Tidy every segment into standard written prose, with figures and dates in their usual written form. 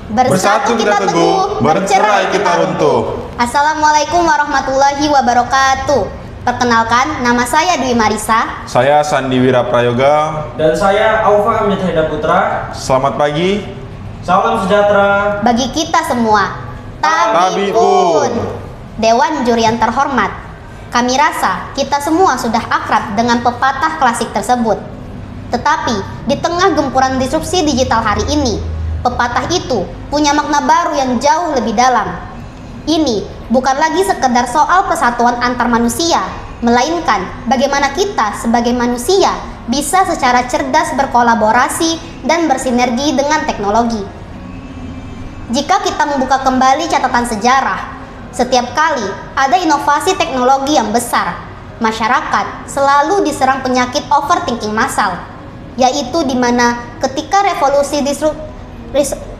Bersatu kita teguh, bercerai kita runtuh. Assalamualaikum warahmatullahi wabarakatuh. Perkenalkan, nama saya Dwi Marisa. Saya Sandi Wira Prayoga. Dan saya Aufa Amit Haida Putra. Selamat pagi. Salam sejahtera Bagi kita semua. Tabipun. Dewan juri yang terhormat, kami rasa kita semua sudah akrab dengan pepatah klasik tersebut. Tetapi di tengah gempuran disrupsi digital hari ini, pepatah itu punya makna baru yang jauh lebih dalam. Ini bukan lagi sekedar soal persatuan antar manusia, melainkan bagaimana kita sebagai manusia bisa secara cerdas berkolaborasi dan bersinergi dengan teknologi. Jika kita membuka kembali catatan sejarah, setiap kali ada inovasi teknologi yang besar, masyarakat selalu diserang penyakit overthinking massal, yaitu di mana ketika revolusi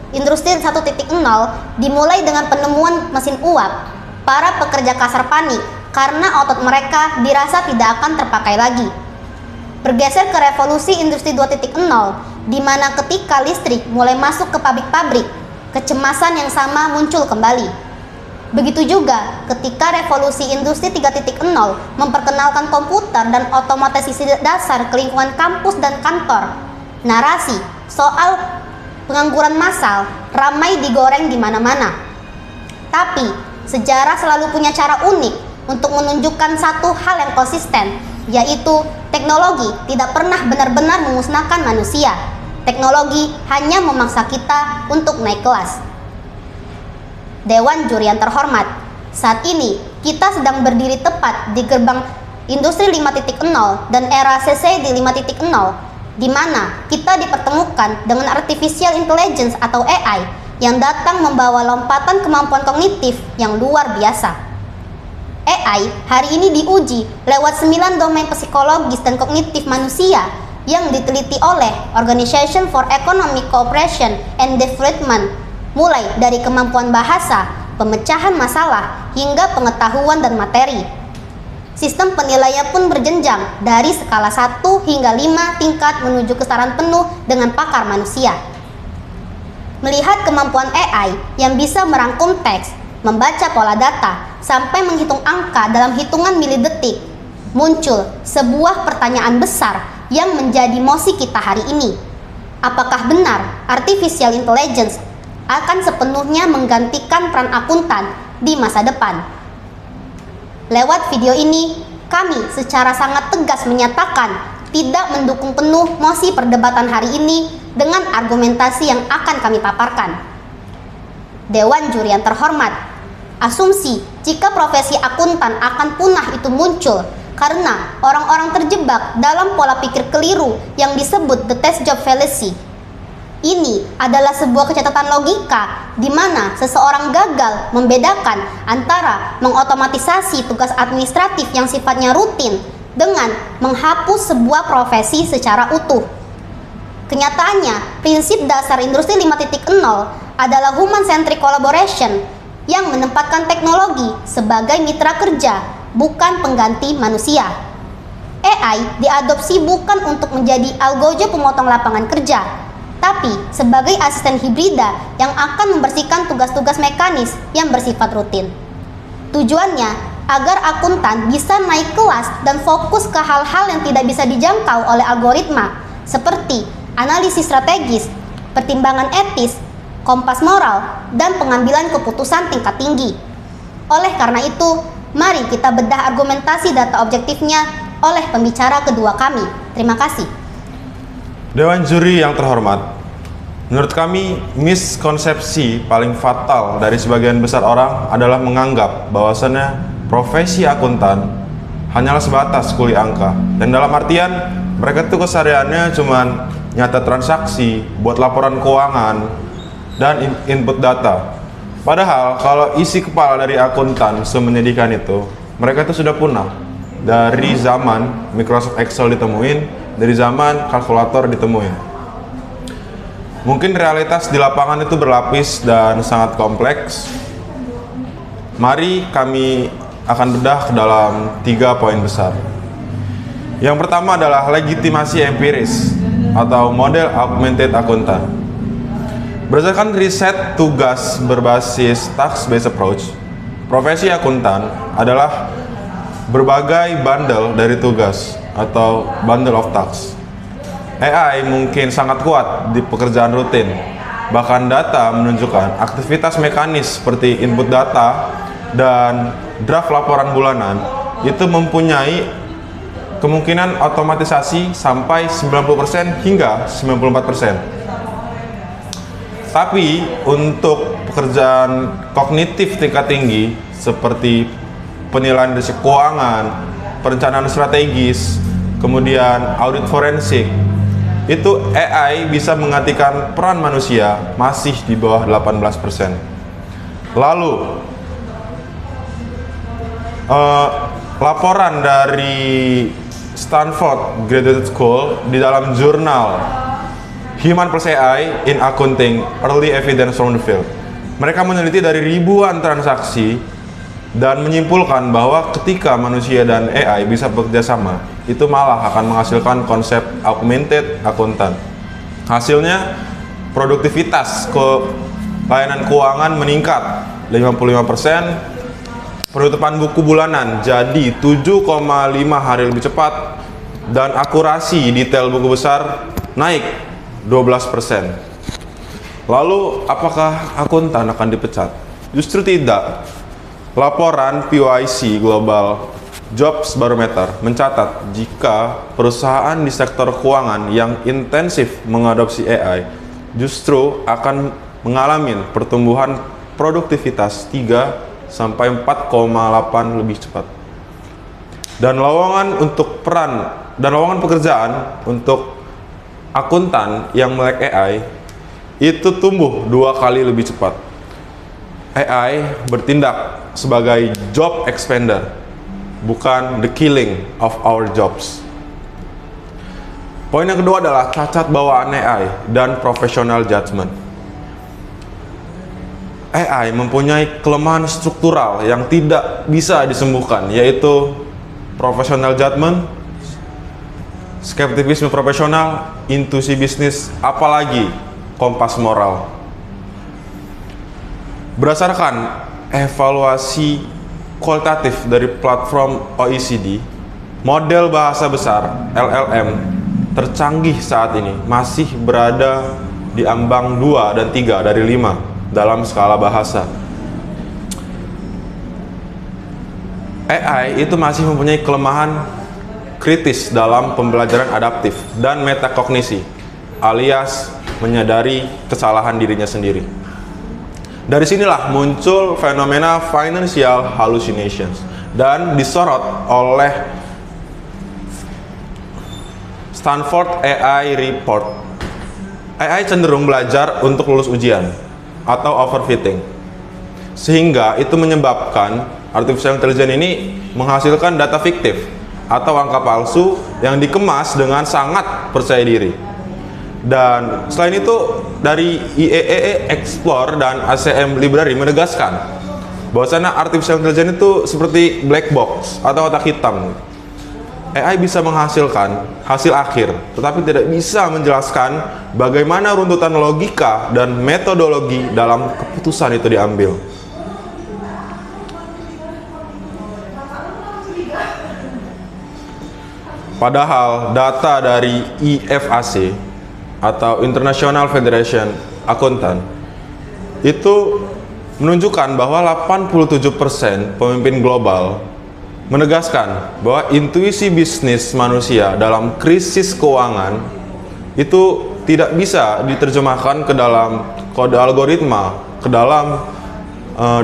Industri 1.0 dimulai dengan penemuan mesin uap, para pekerja kasar panik karena otot mereka dirasa tidak akan terpakai lagi. Bergeser ke revolusi Industri 2.0, di mana ketika listrik mulai masuk ke pabrik-pabrik, kecemasan yang sama muncul kembali. Begitu juga ketika revolusi Industri 3.0 memperkenalkan komputer dan otomatisasi dasar ke lingkungan kampus dan kantor, narasi soal pengangguran massal ramai digoreng di mana-mana. Tapi, sejarah selalu punya cara unik untuk menunjukkan satu hal yang konsisten, yaitu teknologi tidak pernah benar-benar memusnahkan manusia. Teknologi hanya memaksa kita untuk naik kelas. Dewan juri yang terhormat, saat ini kita sedang berdiri tepat di gerbang Industri 5.0 dan era CCD 5.0, di mana kita dipertemukan dengan artificial intelligence atau AI yang datang membawa lompatan kemampuan kognitif yang luar biasa. AI hari ini diuji lewat 9 domain psikologis dan kognitif manusia yang diteliti oleh Organization for Economic Cooperation and Development, mulai dari kemampuan bahasa, pemecahan masalah, hingga pengetahuan dan materi. Sistem penilaian pun berjenjang dari skala 1 hingga 5 tingkat menuju kesetaraan penuh dengan pakar manusia. Melihat kemampuan AI yang bisa merangkum teks, membaca pola data, sampai menghitung angka dalam hitungan milidetik, muncul sebuah pertanyaan besar yang menjadi mosi kita hari ini. Apakah benar artificial intelligence akan sepenuhnya menggantikan peran akuntan di masa depan? Lewat video ini, kami secara sangat tegas menyatakan tidak mendukung penuh mosi perdebatan hari ini dengan argumentasi yang akan kami paparkan. Dewan juri yang terhormat, asumsi jika profesi akuntan akan punah itu muncul karena orang-orang terjebak dalam pola pikir keliru yang disebut the test job fallacy. Ini adalah sebuah kecacatan logika di mana seseorang gagal membedakan antara mengotomatisasi tugas administratif yang sifatnya rutin dengan menghapus sebuah profesi secara utuh. Kenyataannya, prinsip dasar Industri 5.0 adalah human-centric collaboration yang menempatkan teknologi sebagai mitra kerja, bukan pengganti manusia. AI diadopsi bukan untuk menjadi algojo pemotong lapangan kerja, tapi sebagai asisten hibrida yang akan membersihkan tugas-tugas mekanis yang bersifat rutin. Tujuannya agar akuntan bisa naik kelas dan fokus ke hal-hal yang tidak bisa dijangkau oleh algoritma, seperti analisis strategis, pertimbangan etis, kompas moral, dan pengambilan keputusan tingkat tinggi. Oleh karena itu, mari kita bedah argumentasi data objektifnya oleh pembicara kedua kami. Terima kasih. Dewan juri yang terhormat, menurut kami miskonsepsi paling fatal dari sebagian besar orang adalah menganggap bahwasannya profesi akuntan hanyalah sebatas kuli angka, dan dalam artian mereka tuh kesehariannya cuman nyata transaksi, buat laporan keuangan, dan input data. Padahal kalau isi kepala dari akuntan semenyedihkan itu, mereka itu sudah punah dari zaman Microsoft Excel ditemuin, dari zaman kalkulator ditemuin. Mungkin realitas di lapangan itu berlapis dan sangat kompleks. Mari kami akan bedah ke dalam 3 poin besar. Yang pertama adalah legitimasi empiris atau model augmented accountant. Berdasarkan riset tugas berbasis task-based approach, profesi akuntan adalah berbagai bundle dari tugas atau bundle of tasks. AI mungkin sangat kuat di pekerjaan rutin. Bahkan data menunjukkan aktivitas mekanis seperti input data dan draft laporan bulanan itu mempunyai kemungkinan otomatisasi sampai 90% hingga 94%. Tapi untuk pekerjaan kognitif tingkat tinggi seperti penilaian risiko keuangan, perencanaan strategis, kemudian audit forensik, itu AI bisa menggantikan peran manusia masih di bawah 18%. Lalu laporan dari Stanford Graduate School di dalam jurnal Human plus AI in Accounting, Early Evidence from the Field. Mereka meneliti dari ribuan transaksi dan menyimpulkan bahwa ketika manusia dan AI bisa bekerja sama, itu malah akan menghasilkan konsep augmented accountant. Hasilnya, produktivitas layanan keuangan meningkat 55%, penutupan buku bulanan jadi 7,5 hari lebih cepat, dan akurasi detail buku besar naik 12%. Lalu apakah akuntan akan dipecat? Justru tidak. Laporan PYC Global Jobs Barometer mencatat jika perusahaan di sektor keuangan yang intensif mengadopsi AI justru akan mengalami pertumbuhan produktivitas 3-4,8 lebih cepat. Dan lowongan pekerjaan untuk akuntan yang melek AI itu tumbuh 2 kali lebih cepat. AI bertindak sebagai job expander, bukan the killing of our jobs. Poin yang kedua adalah cacat bawaan AI dan professional judgment. AI mempunyai kelemahan struktural yang tidak bisa disembuhkan, yaitu professional judgment, skeptisisme profesional, intuisi bisnis, apalagi kompas moral. Berdasarkan evaluasi kualitatif dari platform OECD, model bahasa besar LLM tercanggih saat ini masih berada di ambang 2 dan 3 dari 5 dalam skala bahasa. AI itu masih mempunyai kelemahan kritis dalam pembelajaran adaptif dan metakognisi, alias menyadari kesalahan dirinya sendiri. Dari sinilah muncul fenomena financial hallucinations dan disorot oleh Stanford AI Report. AI cenderung belajar untuk lulus ujian atau overfitting, sehingga itu menyebabkan artificial intelligence ini menghasilkan data fiktif atau angka palsu yang dikemas dengan sangat percaya diri. Dan selain itu, dari IEEE Explore dan ACM Library menegaskan bahwasanya artificial intelligence itu seperti black box atau kotak hitam. AI bisa menghasilkan hasil akhir, tetapi tidak bisa menjelaskan bagaimana runtutan logika dan metodologi dalam keputusan itu diambil. Padahal data dari IFAC atau International Federation Accountant itu menunjukkan bahwa 87% pemimpin global menegaskan bahwa intuisi bisnis manusia dalam krisis keuangan itu tidak bisa diterjemahkan ke dalam kode algoritma, ke dalam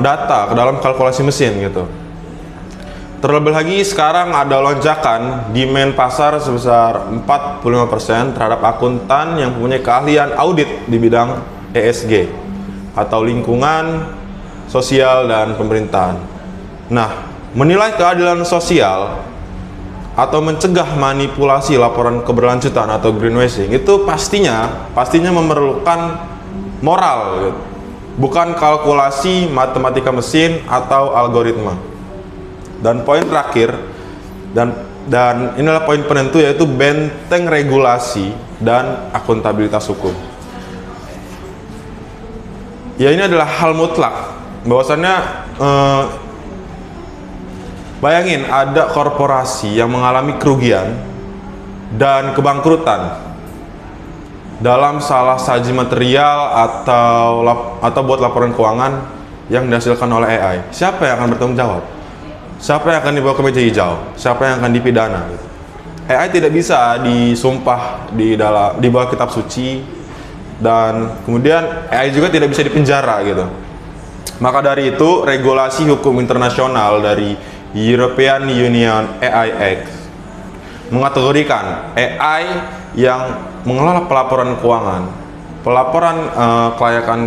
data, ke dalam kalkulasi mesin gitu. Terlebih lagi sekarang ada lonjakan demand pasar sebesar 45% terhadap akuntan yang mempunyai keahlian audit di bidang ESG atau lingkungan, sosial, dan pemerintahan. Nah, menilai keadilan sosial atau mencegah manipulasi laporan keberlanjutan atau greenwashing itu pastinya memerlukan moral gitu. Bukan kalkulasi matematika mesin atau algoritma. Dan poin terakhir dan inilah poin penentu, yaitu benteng regulasi dan akuntabilitas hukum. ya ini adalah hal mutlak. Bahwasannya bayangin ada korporasi yang mengalami kerugian dan kebangkrutan dalam salah saji material atau buat laporan keuangan yang dihasilkan oleh AI. Siapa yang akan bertanggung jawab? Siapa yang akan dibawa ke meja hijau? Siapa yang akan dipidana? AI tidak bisa disumpah di bawah kitab suci, dan kemudian AI juga tidak bisa dipenjara gitu. Maka dari itu, regulasi hukum internasional dari European Union AI Act mengategorikan AI yang mengelola pelaporan keuangan, pelaporan kelayakan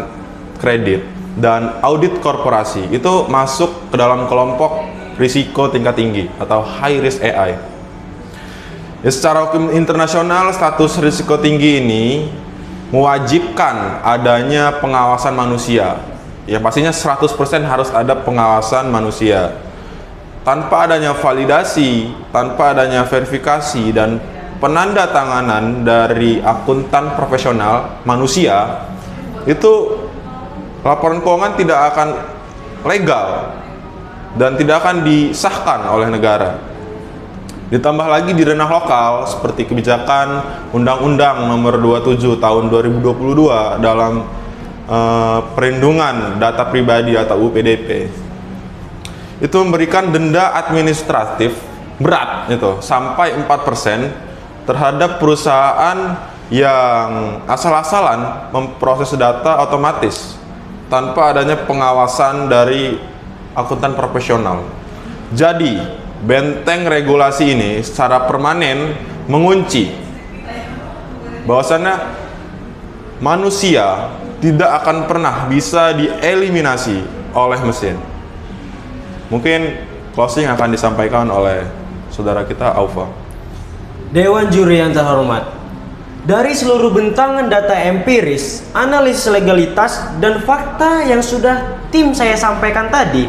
kredit, dan audit korporasi itu masuk ke dalam kelompok risiko tingkat tinggi atau high risk AI. Ya, secara hukum internasional, status risiko tinggi ini mewajibkan adanya pengawasan manusia. Ya pastinya 100% harus ada pengawasan manusia. Tanpa adanya validasi, tanpa adanya verifikasi dan penanda tanganan dari akuntan profesional manusia, itu laporan keuangan tidak akan legal dan tidak akan disahkan oleh negara. Ditambah lagi di ranah lokal seperti kebijakan Undang-Undang Nomor 27 Tahun 2022 dalam perlindungan data pribadi atau UPDP, itu memberikan denda administratif berat itu sampai 4% terhadap perusahaan yang asal-asalan memproses data otomatis tanpa adanya pengawasan dari akuntan profesional. Jadi, benteng regulasi ini secara permanen mengunci bahwasannya manusia tidak akan pernah bisa dieliminasi oleh mesin. Mungkin closing akan disampaikan oleh saudara kita Aufa. Dewan juri yang terhormat, dari seluruh bentangan data empiris, analisis legalitas, dan fakta yang sudah tim saya sampaikan tadi,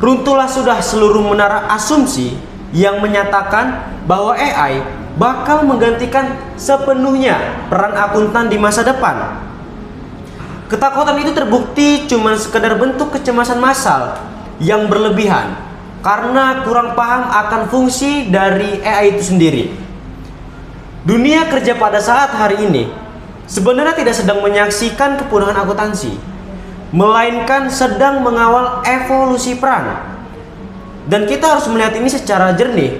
runtuhlah sudah seluruh menara asumsi yang menyatakan bahwa AI bakal menggantikan sepenuhnya peran akuntan di masa depan. Ketakutan itu terbukti cuma sekedar bentuk kecemasan massal yang berlebihan karena kurang paham akan fungsi dari AI itu sendiri. Dunia kerja pada saat hari ini sebenarnya tidak sedang menyaksikan kepunahan akuntansi, melainkan sedang mengawal evolusi peran. Dan kita harus melihat ini secara jernih.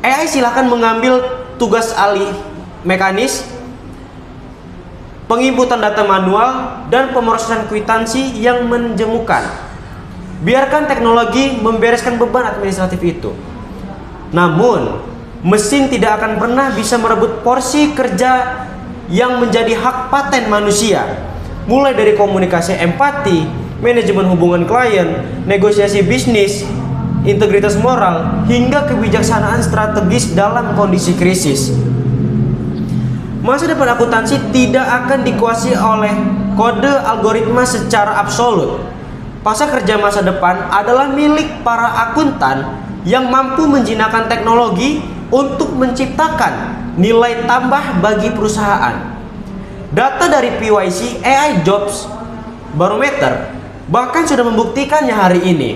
AI silahkan mengambil tugas alih mekanis, penginputan data manual, dan pemrosesan kwitansi yang menjemukan. Biarkan teknologi membereskan beban administratif itu. Namun, mesin tidak akan pernah bisa merebut porsi kerja yang menjadi hak paten manusia, mulai dari komunikasi empati, manajemen hubungan klien, negosiasi bisnis, integritas moral, hingga kebijaksanaan strategis dalam kondisi krisis. Masa depan akuntansi tidak akan dikuasai oleh kode algoritma secara absolut. Pasar kerja masa depan adalah milik para akuntan yang mampu menjinakkan teknologi untuk menciptakan nilai tambah bagi perusahaan. Data dari PYC AI Jobs Barometer bahkan sudah membuktikannya hari ini.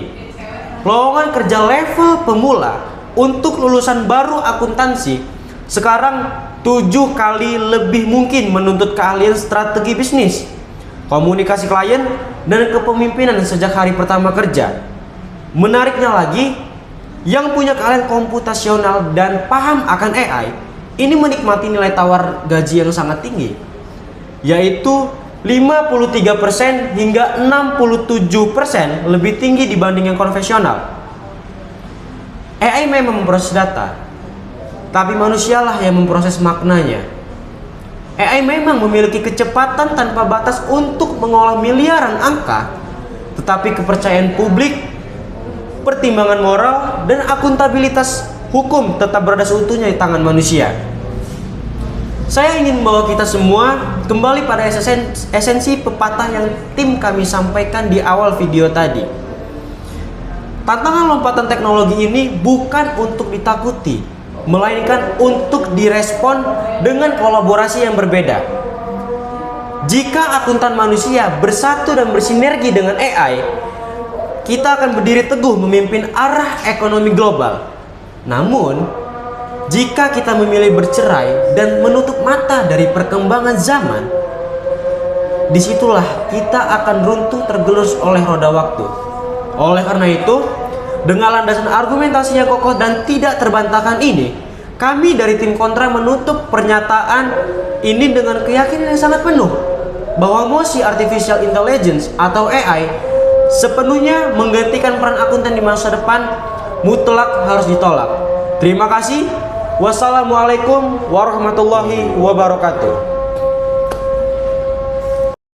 Lowongan kerja level pemula untuk lulusan baru akuntansi sekarang 7 kali lebih mungkin menuntut keahlian strategi bisnis, komunikasi klien, dan kepemimpinan sejak hari pertama kerja. Menariknya lagi, yang punya keahlian komputasional dan paham akan AI ini menikmati nilai tawar gaji yang sangat tinggi, yaitu 53% hingga 67% lebih tinggi dibanding yang konvensional. AI memang memproses data, tapi manusialah yang memproses maknanya. AI memang memiliki kecepatan tanpa batas untuk mengolah miliaran angka, tetapi kepercayaan publik, pertimbangan moral, dan akuntabilitas hukum tetap berada seutuhnya di tangan manusia. Saya ingin membawa kita semua kembali pada esensi pepatah yang tim kami sampaikan di awal video tadi. Tantangan lompatan teknologi ini bukan untuk ditakuti, melainkan untuk direspon dengan kolaborasi yang berbeda. Jika akuntan manusia bersatu dan bersinergi dengan AI, kita akan berdiri teguh memimpin arah ekonomi global. Namun, jika kita memilih bercerai dan menutup mata dari perkembangan zaman, disitulah kita akan runtuh tergerus oleh roda waktu. Oleh karena itu, dengan landasan argumentasi yang kokoh dan tidak terbantahkan ini, kami dari tim kontra menutup pernyataan ini dengan keyakinan yang sangat penuh bahwa mosi artificial intelligence atau AI sepenuhnya menggantikan peran akuntan di masa depan mutlak harus ditolak. Terima kasih. Wassalamualaikum warahmatullahi wabarakatuh.